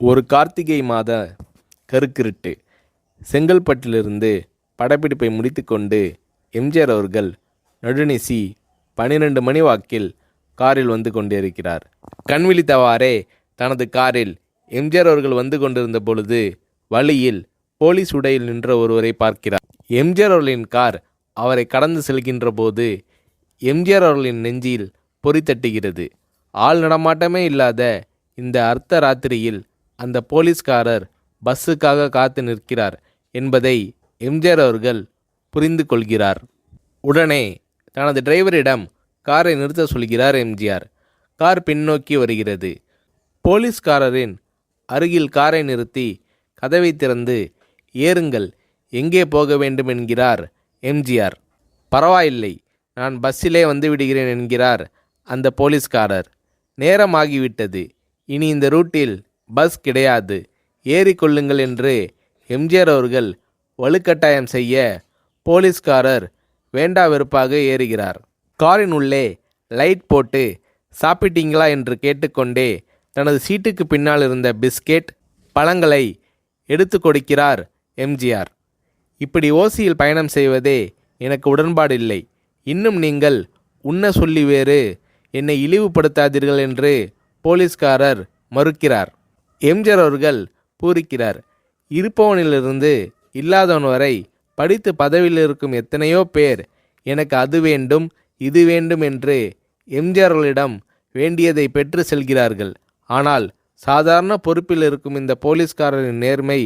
ஒரு கார்த்திகை மாத கருக்கிருட்டு. செங்கல்பட்டிலிருந்து படப்பிடிப்பை முடித்துக்கொண்டு எம்ஜிஆர் அவர்கள் நடுநிசி 12 மணி வாக்கில் காரில் வந்து கொண்டிருக்கிறார். கண் விழித்தவாறே தனது காரில் எம்ஜிஆர் அவர்கள் வந்து கொண்டிருந்த பொழுது வழியில் போலீஸ் உடையில் நின்ற ஒருவரை பார்க்கிறார். எம்ஜிஆர் அவர்களின் கார் அவரை கடந்து செல்கின்ற போது எம்ஜிஆர் அவர்களின் நெஞ்சில் பொறி தட்டுகிறது. ஆள் நடமாட்டமே இல்லாத இந்த அர்த்த ராத்திரியில் அந்த போலீஸ்காரர் பஸ்ஸுக்காக காத்து நிற்கிறார் என்பதை எம்ஜிஆர் அவர்கள் புரிந்து கொள்கிறார். உடனே தனது டிரைவரிடம் காரை நிறுத்த சொல்கிறார் எம்ஜிஆர். கார் பின்னோக்கி வருகிறது. போலீஸ்காரரின் அருகில் காரை நிறுத்தி கதவை திறந்து ஏறுங்கள், எங்கே போக வேண்டும் என்கிறார் எம்ஜிஆர். பரவாயில்லை, நான் பஸ்ஸிலே வந்து விடுகிறேன் என்கிறார் அந்த போலீஸ்காரர். நேரமாகிவிட்டது, இனி இந்த ரூட்டில் பஸ் கிடையாது, ஏறிக்கொள்ளுங்கள் என்று எம்ஜிஆர் அவர்கள் வலுக்கட்டாயம் செய்ய போலீஸ்காரர் வேண்டா வெறுப்பாக ஏறுகிறார். காரின் உள்ளே லைட் போட்டு சாப்பிட்டீங்களா என்று கேட்டுக்கொண்டே தனது சீட்டுக்கு பின்னால் இருந்த பிஸ்கெட் பழங்களை எடுத்து கொடுக்கிறார் எம்ஜிஆர். இப்படி ஓசியில் பயணம் செய்வதே எனக்கு உடன்பாடில்லை. இன்னும் நீங்கள் உண்ண சொல்லி வேறு என்னை இழிவுபடுத்தாதீர்கள் என்று போலீஸ்காரர் மறுக்கிறார். எம்ஜிஆர் அவர்கள் பூரிக்கிறார். இருப்பவனிலிருந்து இல்லாதவன் வரை படித்து பதவியில் இருக்கும் எத்தனையோ பேர் எனக்கு அது வேண்டும் இது வேண்டும் என்று எம்ஜிஆர் அவர்களிடம் வேண்டியதை பெற்று செல்கிறார்கள். ஆனால் சாதாரண பொறுப்பில் இருக்கும் இந்த போலீஸ்காரரின் நேர்மை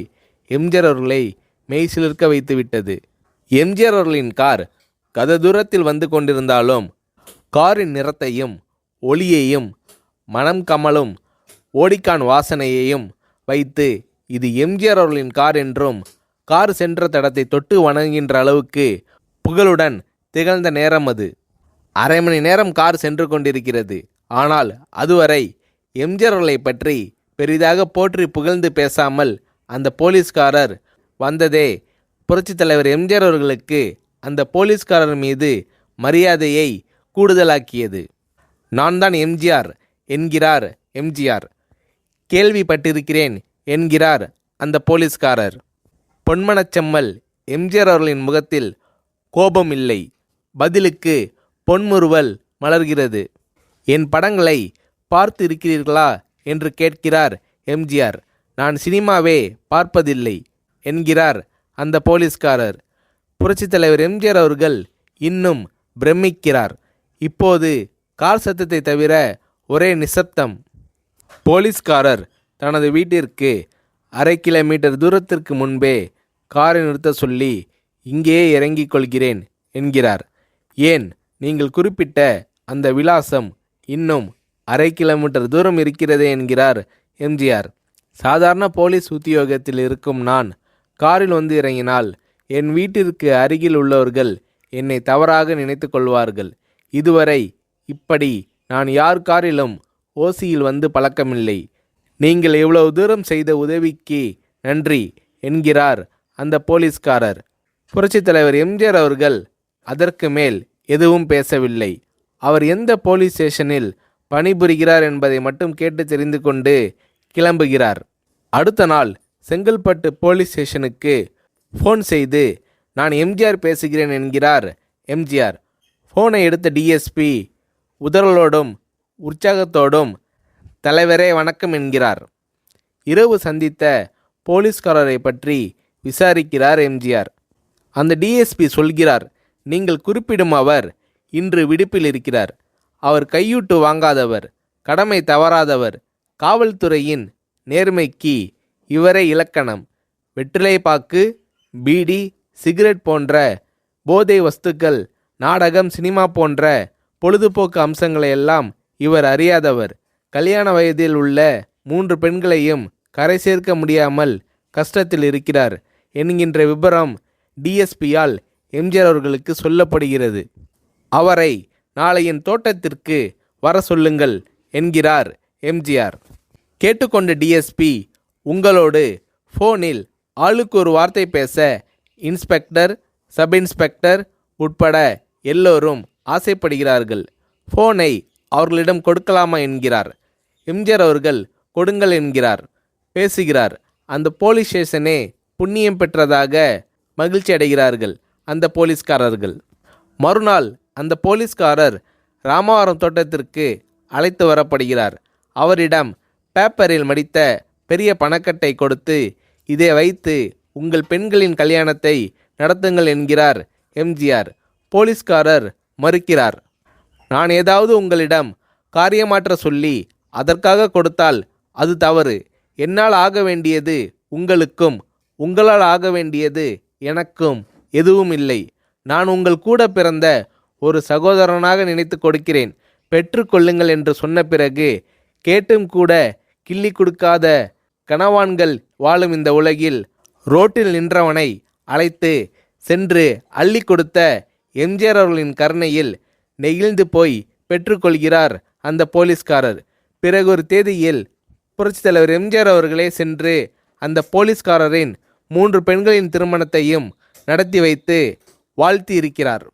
எம்ஜிஆர் அவர்களை மெய்சிலிர்க்க வைத்துவிட்டது. எம்ஜிஆர் அவர்களின் கார் கத தூரத்தில் வந்து கொண்டிருந்தாலும் காரின் நிறத்தையும் ஒளியையும் மனம் கமலும் ஓடிக்கான் வாசனையையும் வைத்து இது எம்ஜிஆர் அவர்களின் கார் என்றும் கார் சென்ற தடத்தை தொட்டு வணங்குகின்ற அளவுக்கு புகழுடன் திகழ்ந்த நேரம் அது. அரை மணி நேரம் கார் சென்று கொண்டிருக்கிறது. ஆனால் அதுவரை எம்ஜிஆர் அவர்களை பற்றி பெரிதாக போற்றி புகழ்ந்து பேசாமல் அந்த போலீஸ்காரர் வந்ததே புரட்சித் தலைவர் எம்ஜிஆர் அவர்களுக்கு அந்த போலீஸ்காரர் மீது மரியாதையை கூடுதலாக்கியது. நான் தான் எம்ஜிஆர் என்கிறார் எம்ஜிஆர். கேள்விப்பட்டிருக்கிறேன் என்கிறார் அந்த போலீஸ்காரர். பொன்மனச்செம்மல் எம்ஜிஆர் அவர்களின் முகத்தில் கோபம் இல்லை, பதிலுக்கு பொன்முறுவல் மலர்கிறது. என் படங்களை பார்த்து இருக்கிறீர்களா என்று கேட்கிறார் எம்ஜிஆர். நான் சினிமாவே பார்ப்பதில்லை என்கிறார் அந்த போலீஸ்காரர். புரட்சித் தலைவர் எம்ஜிஆர் அவர்கள் இன்னும் பிரமிக்கிறார். இப்போது கார் சத்தத்தை தவிர ஒரே நிசப்தம். போலீஸ்காரர் தனது வீட்டிற்கு 1/2 கிலோமீட்டர் தூரத்திற்கு முன்பே காரை நிறுத்த சொல்லி இங்கேயே இறங்கிக் கொள்கிறேன் என்கிறார். ஏன், நீங்கள் குறிப்பிட்ட அந்த விலாசம் இன்னும் 1/2 கிலோமீட்டர் தூரம் இருக்கிறதே என்கிறார் எம்ஜிஆர். சாதாரண போலீஸ் உத்தியோகத்தில் இருக்கும் நான் காரில் வந்து இறங்கினால் என் வீட்டிற்கு அருகில் உள்ளவர்கள் என்னை தவறாக நினைத்து கொள்வார்கள். இதுவரை இப்படி நான் யார் காரிலும் ஓசியில் வந்து பழக்கமில்லை. நீங்கள் இவ்வளவு தூரம் செய்த உதவிக்கு நன்றி என்கிறார் அந்த போலீஸ்காரர். புரட்சித் தலைவர் எம்ஜிஆர் அவர்கள் அதற்கு மேல் எதுவும் பேசவில்லை. அவர் எந்த போலீஸ் ஸ்டேஷனில் பணிபுரிகிறார் என்பதை மட்டும் கேட்டு தெரிந்து கொண்டு கிளம்புகிறார். அடுத்த நாள் செங்கல்பட்டு போலீஸ் ஸ்டேஷனுக்கு ஃபோன் செய்து நான் எம்ஜிஆர் பேசுகிறேன் என்கிறார் எம்ஜிஆர். ஃபோனை எடுத்த டிஎஸ்பி உதறலோடும் உற்சாகத்தோடும் தலைவரே வணக்கம் என்கிறார். இரவு சந்தித்த போலீஸ்காரரை பற்றி விசாரிக்கிறார் எம்ஜிஆர். அந்த டிஎஸ்பி சொல்கிறார், நீங்கள் குறிப்பிடும் அவர் இன்று விடுப்பில் இருக்கிறார். அவர் கையூட்டு வாங்காதவர், கடமை தவறாதவர், காவல்துறையின் நேர்மைக்கு இவரே இலக்கணம். வெற்றிலை பாக்கு, பீடி, சிகரெட் போன்ற போதை வஸ்துக்கள், நாடகம், சினிமா போன்ற பொழுதுபோக்கு அம்சங்களையெல்லாம் இவர் அறியாதவர். கல்யாண வயதில் உள்ள 3 பெண்களையும் கரை சேர்க்க முடியாமல் கஷ்டத்தில் இருக்கிறார் என்கின்ற விபரம் டிஎஸ்பியால் எம்ஜிஆர் அவர்களுக்கு சொல்லப்படுகிறது. அவரை நாளை என் தோட்டத்திற்கு வர சொல்லுங்கள் என்கிறார் எம்ஜிஆர். கேட்டுக்கொண்ட டிஎஸ்பி உங்களோடு ஃபோனில் ஆளுக்கு ஒரு வார்த்தை பேச இன்ஸ்பெக்டர், சப் இன்ஸ்பெக்டர் உட்பட எல்லோரும் ஆசைப்படுகிறார்கள். ஃபோனை அவர்களிடம் கொடுக்கலாமா என்கிறார். எம்ஜிஆர் அவர்கள் கொடுங்கள் என்கிறார். பேசுகிறார். அந்த போலீஸ் ஸ்டேஷனே புண்ணியம் பெற்றதாக மகிழ்ச்சி அடைகிறார்கள் அந்த போலீஸ்காரர்கள். மறுநாள் அந்த போலீஸ்காரர் ராமவரம் தோட்டத்திற்கு அழைத்து வரப்படுகிறார். அவரிடம் பேப்பரில் மடித்த பெரிய பணக்கட்டை கொடுத்து, இதை வைத்து உங்கள் பெண்களின் கல்யாணத்தை நடத்துங்கள் என்கிறார் எம்ஜிஆர். போலீஸ்காரர் மறுக்கிறார். நான் ஏதாவது உங்களிடம் காரியமாற்ற சொல்லி அதற்காக கொடுத்தால் அது தவறு. என்னால் ஆக வேண்டியது உங்களுக்கும், உங்களால் ஆக வேண்டியது எனக்கும் எதுவும் இல்லை. நான் உங்கள் கூட பிறந்த ஒரு சகோதரனாக நினைத்து கொடுக்கிறேன், பெற்றுக்கொள்ளுங்கள் என்று சொன்ன பிறகு கேட்டும் கூட கிள்ளி கொடுக்காத கனவான்கள் வாழும் இந்த உலகில் ரோட்டில் நின்றவனை அழைத்து சென்று அள்ளி கொடுத்த எம்ஜிஆர் அவர்களின் கருணையில் நெகிழ்ந்து போய் பெற்றுக்கொள்கிறார் அந்த போலீஸ்காரர். பிறகு ஒரு தேதியில் புரட்சித் தலைவர் எம்ஜிஆர் அவர்களே சென்று அந்த போலீஸ்காரரின் 3 பெண்களின் திருமணத்தையும் நடத்தி வைத்து வாழ்த்தி இருக்கிறார்.